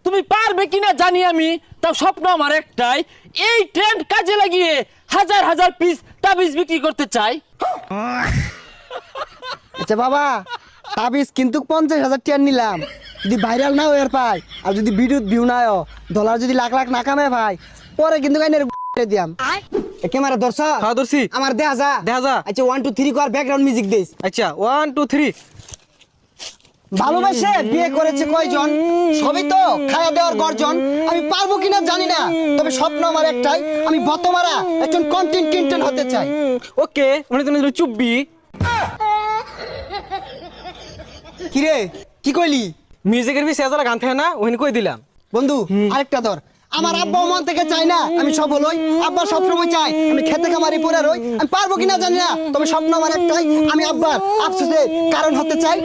তুমি পারবে কিনা জানি আমি, তাও স্বপ্ন আমার একটাই, এই ট্রেন্ড কাজে লাগিয়ে হাজার হাজার পিস তাবিজ বিক্রি করতে চাই। আচ্ছা বাবা, তাবিজ কিন্তু 50,000 টাকা নিলাম, যদি ভাইরাল না হয়ে পাই আর যদি ভিডিও ভিউ না হয়, ডলার যদি লাখ লাখ না কামে ভাই, পরে কিন্তু গাইনের দিয়াম। ক্যামেরা ধরছ? হ্যাঁ ধরছি। আমার দেখা যা। আচ্ছা 1 2 3 কর, ব্যাকগ্রাউন্ড মিউজিক দিস। আচ্ছা 1 2 3। ভালোবাসে বিয়ে করেছে কয়জন, সবই তো খাওয়া দেওয়ার গর্জন। আমি পারবো কিনা জানি না, তবে স্বপ্ন আমার একটাই, আমি বতমারা একজন কন্টেন্ট ক্রিয়েটর হতে চাই। ওকে, মানে তুমি চুপবি। কিরে কি কইলি? মিউজিকের বি সেজালা গান থাকে না, ওখানে কই দিলাম। বন্ধু আরেকটা ধর। আমার আব্বা মন থেকে চাই না আমি সফল হই, আব্বা সবসময় চাই আমি খেতে খামারি পড়ে রই। আমি পারবো কিনা জানি না, তবে স্বপ্ন আমার একটাই, আমি আব্বার আফসোসের কারণ হতে চাই।